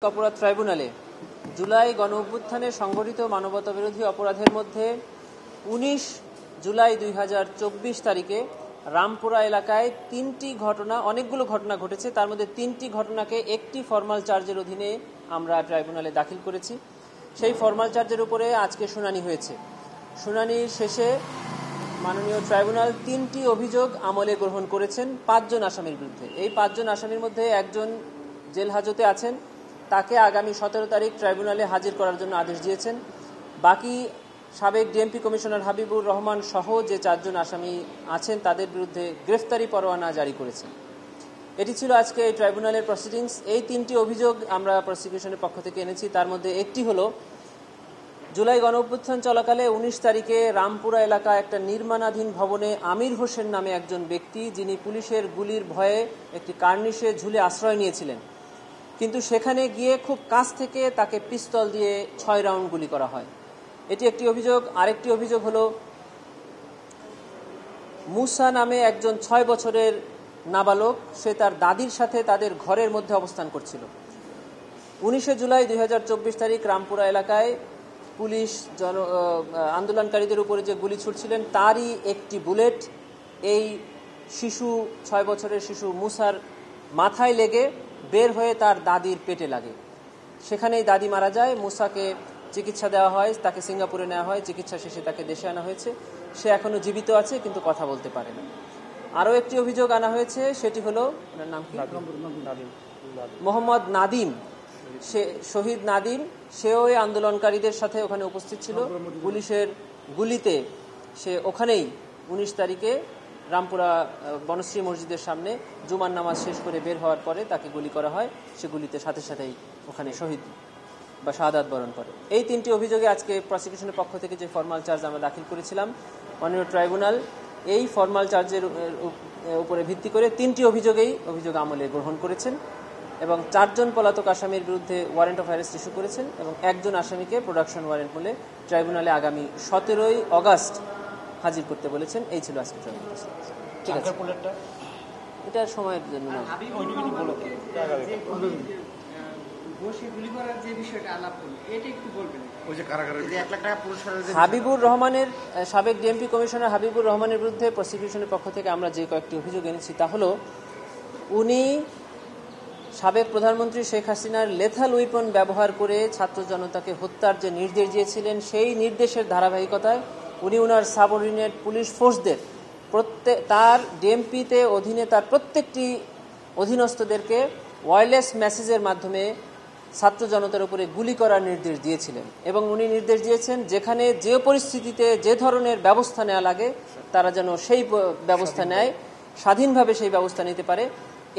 অপরাধ ট্রাইব্যুনালে জুলাই গণঅভ্যুত্থানে সংঘটিত মানবতাবিরোধী অপরাধের মধ্যে ১৯ জুলাই ২০২৪ তারিখে রামপুরা এলাকায় অনেকগুলো ঘটনা ঘটেছে। তার মধ্যে ৩টি ঘটনাকে একটি ফরমাল চার্জের অধীনে আমরা ট্রাইব্যুনালে দাখিল করেছি। সেই ফরমাল চার্জের উপরে আজকে শুনানি হয়েছে। শুনানির শেষে মাননীয় ট্রাইব্যুনাল ৩টি অভিযোগ আমলে গ্রহণ করেছেন ৫ জন আসামির বিরুদ্ধে। এই ৫ জন আসামির মধ্যে একজন জেল হাজতে আছেন, তাকে আগামী ১৭ তারিখ ট্রাইব্যুনালে হাজির করার জন্য আদেশ দিয়েছেন। বাকি সাবেক ডিএমপি কমিশনার হাবিবুর রহমান সহ যে ৪ জন আসামি আছেন তাদের বিরুদ্ধে গ্রেফতারি পরোয়ানা জারি করেছেন। এটি ছিল আজকে এই ট্রাইব্যুনালের প্রসিডিংস। এই ৩টি অভিযোগ আমরা প্রসিকিউশনের পক্ষ থেকে এনেছি। তার মধ্যে একটি হলো, জুলাই গণঅভ্যুত্থান চলাকালে ১৯ তারিখে রামপুরা এলাকায় একটা নির্মাণাধীন ভবনে আমির হোসেন নামে একজন ব্যক্তি, যিনি পুলিশের গুলির ভয়ে একটি কার্নিশে ঝুলে আশ্রয় নিয়েছিলেন, কিন্তু সেখানে গিয়ে খুব কাছ থেকে তাকে পিস্তল দিয়ে ৬ রাউন্ড গুলি করা হয়। এটি একটি অভিযোগ। আরেকটি অভিযোগ হলো, মুসা নামে একজন ৬ বছরের নাবালক, সে তার দাদির সাথে তাদের ঘরের মধ্যে অবস্থান করছিল। ১৯ জুলাই ২০২৪ তারিখ রামপুরা এলাকায় পুলিশ আন্দোলনকারীদের উপরে যে গুলি ছুটছিলেন তারই একটি বুলেট এই ৬ বছরের শিশু মুসার মাথায় লেগে বের হয়ে তার দাদির পেটে লাগে। সেখানেই দাদি মারা যায়। মুসাকে চিকিৎসা দেওয়া হয়, তাকে সিঙ্গাপুরে নেওয়া হয়, চিকিৎসা শেষে তাকে দেশে আনা হয়েছে। সে এখনো জীবিত আছে, কিন্তু কথা বলতে পারে না। আরও একটি অভিযোগ আনা হয়েছে, সেটি হলো, ওনার নাম কি, মোহাম্মদ নাদিম। সে শহীদ নাদিম, সেও এই আন্দোলনকারীদের সাথে ওখানে উপস্থিত ছিল। পুলিশের গুলিতে সে ওখানেই ১৯ তারিখে রামপুরা বনশ্রী মসজিদের সামনে জুমার নামাজ শেষ করে বের হওয়ার পরে তাকে গুলি করা হয়। সে গুলিতে সাথে সাথেই ওখানে শহীদ বা শাহাদাত বরণ করে। এই 3টি অভিযোগে আজকে প্রসিকিউশনের পক্ষ থেকে যে ফরমাল চার্জ আমরা দাখিল করেছিলাম, মাননীয় ট্রাইব্যুনাল এই ফরমাল চার্জের উপরে ভিত্তি করে 3টি অভিযোগ আমলে গ্রহণ করেছেন এবং 4 জন পলাতক আসামির বিরুদ্ধে ওয়ারেন্ট অফ অ্যারেস্ট ইস্যু করেছেন এবং একজন আসামিকে প্রোডাকশন ওয়ারেন্ট বলে ট্রাইব্যুনালে আগামী 17 আগস্ট হাজির করতে বলেছেন। এই ছিল আজকে ট্রাইব্যুনাল। ঠিক আছে, এটা সময়ের জন্য হাবিবুর রহমানের, সাবেক ডিএমপি কমিশনার হাবিবুর রহমানের বিরুদ্ধে প্রসিকিউশনের পক্ষ থেকে আমরা যে কয়েকটি অভিযোগ এনেছি তা হলো, উনি সাবেক প্রধানমন্ত্রী শেখ হাসিনার লেথাল উইপন ব্যবহার করে ছাত্র জনতাকে হত্যার যে নির্দেশ দিয়েছিলেন, সেই নির্দেশের ধারাবাহিকতায় উনি ওনার সাবঅর্ডিনেট পুলিশ ফোর্সদের তার ডিএমপিতে অধীনে তার প্রত্যেকটি অধীনস্থদেরকে ওয়্যারলেস মেসেজের মাধ্যমে ছাত্র জনতার উপরে গুলি করার নির্দেশ দিয়েছিলেন এবং উনি নির্দেশ দিয়েছেন যেখানে যে পরিস্থিতিতে যে ধরনের ব্যবস্থা নেওয়া লাগে তারা যেন সেই ব্যবস্থা নেয়, স্বাধীনভাবে সেই ব্যবস্থা নিতে পারে।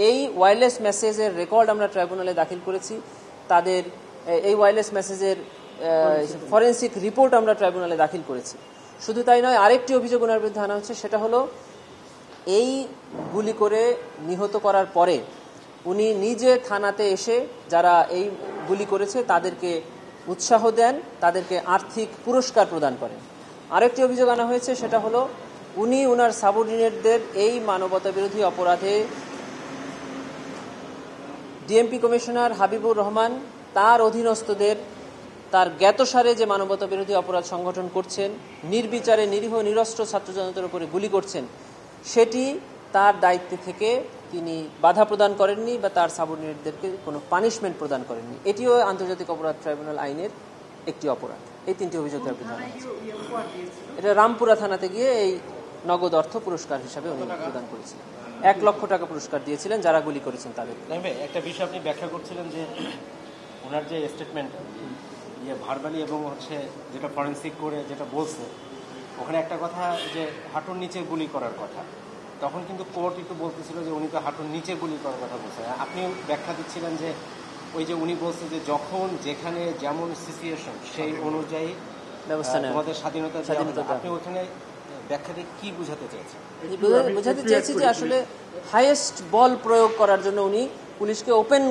এই ওয়্যারলেস মেসেজের রেকর্ড আমরা ট্রাইব্যুনালে দাখিল করেছি। তাদের এই ওয়্যারলেস মেসেজের ফরেন্সিক রিপোর্ট আমরা ট্রাইব্যুনালে দাখিল করেছি। শুধু তাই নয়, আরেকটি অভিযোগ ওনার বিরুদ্ধে আনা হচ্ছে, সেটা হলো এই গুলি করে নিহত করার পরে উনি নিজে থানাতে এসে যারা এই গুলি করেছে তাদেরকে উৎসাহ দেন, তাদেরকে আর্থিক পুরস্কার প্রদান করেন। আরেকটি অভিযোগ আনা হয়েছে, সেটা হলো উনি ওনার সাবঅর্ডিনেটদের এই মানবতা বিরোধী অপরাধে ডিএমপি কমিশনার হাবিবুর রহমান তার অধীনস্থদের তার জ্ঞাতসারে যে মানবতা বিরোধী অপরাধ সংগঠন করছেন, নির্বিচারে নিরীহ নিরস্ত্র ছাত্র জনতার উপরে গুলি করছেন, সেটি তার দায়িত্বে থেকে তিনি বাধা প্রদান করেননি বা তার সাবঅর্ডিনেটদেরকে কোনো পানিশমেন্ট প্রদান করেননি। এটিও আন্তর্জাতিক অপরাধ ট্রাইব্যুনাল আইনের একটি অপরাধ। এই 3টি অভিযোগ এটা রামপুরা থানাতে গিয়ে এই নগদ অর্থ পুরস্কার হিসাবে উনি প্রদান করেছিলেন। 1 লক্ষ টাকা পুরস্কার দিয়েছিলেন যারা গুলি করেছেন তাদের। একটা বিষয় আপনি ব্যাখ্যা করছিলেন যে ওনার যে স্টেটমেন্ট ভার্বালি এবং যেটা ফরেন্সিক করে যেটা বলছে, ওখানে একটা কথা যে হাঁটুর নিচে গুলি করার কথা, তখন কিন্তু কোর্ট একটু বলতেছিল যে উনি তো হাঁটুর নিচে গুলি করার কথা বলছেন। আপনি ব্যাখ্যা দিচ্ছিলেন যে ওই যে উনি বলছে যে যখন যেখানে যেমন সিচুয়েশন সেই অনুযায়ী ব্যবস্থা নেওয়া, আমাদের স্বাধীনতা। আপনি ওখানে ব্যাখ্যা দিয়ে কি বোঝাতে চেয়েছেন? বোঝাতে চেয়েছি যে আসলে হাইয়েস্ট বল প্রয়োগ করার জন্য উনি পুলিশকে ওপেন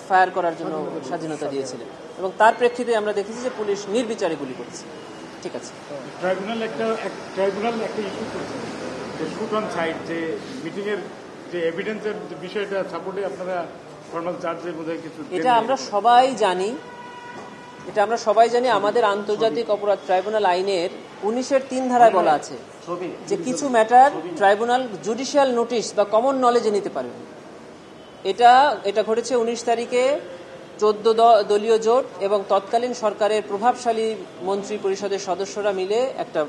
ফায়ার করার জন্য স্বাধীনতা দিয়েছিলেন এবং তার প্রেক্ষিতে আমরা দেখেছি যে পুলিশ নির্বিচারে গুলি করেছে। ঠিক আছে, ট্রাইব্যুনাল একটা ইস্যু করছে যে শুট অন সাইট, যে মিটিংয়ের যে এভিডেন্সের বিষয়টা সাপোর্টে আপনারা ফর্মাল চার্জের মধ্যে কিছু এটা আমরা সবাই জানি, আমাদের আন্তর্জাতিক অপরাধ ট্রাইব্যুনাল আইনের 19-3 ধারায় বলা আছে যে কিছু ম্যাটার ট্রাইব্যুনাল জুডিশিয়াল নোটিশ বা কমন নলেজে নিতে পারবে। এটা ঘটেছে 19 তারিখে 14 দলীয় জোট এবং তৎকালীন সরকারের প্রভাবশালী মন্ত্রী পরিষদের সদস্যরা মিলে একটা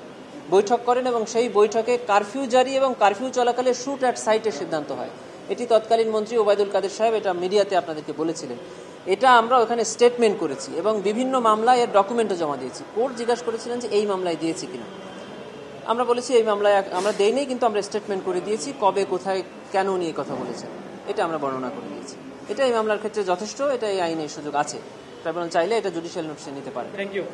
বৈঠক করেন এবং সেই বৈঠকে কারফিউ জারি এবং কারফিউ চলাকালে শুট অ্যাট সাইটের সিদ্ধান্ত হয়। এটি তৎকালীন মন্ত্রী ওবায়দুল কাদের সাহেব এটা মিডিয়াতে আপনাদেরকে বলেছিলেন। এটা আমরা ওখানে স্টেটমেন্ট করেছি এবং বিভিন্ন মামলায় এর ডকুমেন্টও জমা দিয়েছি। কোর্ট জিজ্ঞাসা করেছিলেন যে এই মামলায় দিয়েছি কিনা, আমরা বলেছি এই মামলায় আমরা দেইনি, কিন্তু আমরা স্টেটমেন্ট করে দিয়েছি কবে কোথায় কেন নিয়ে কথা বলেছেন এটা আমরা বর্ণনা করে দিয়েছি। এটা এই মামলার ক্ষেত্রে যথেষ্ট, এটা এই আইনের সুযোগ আছে, ট্রাইব্যুনাল চাইলে এটা জুডিশিয়াল নোটিশে নিতে পারে। Thank you.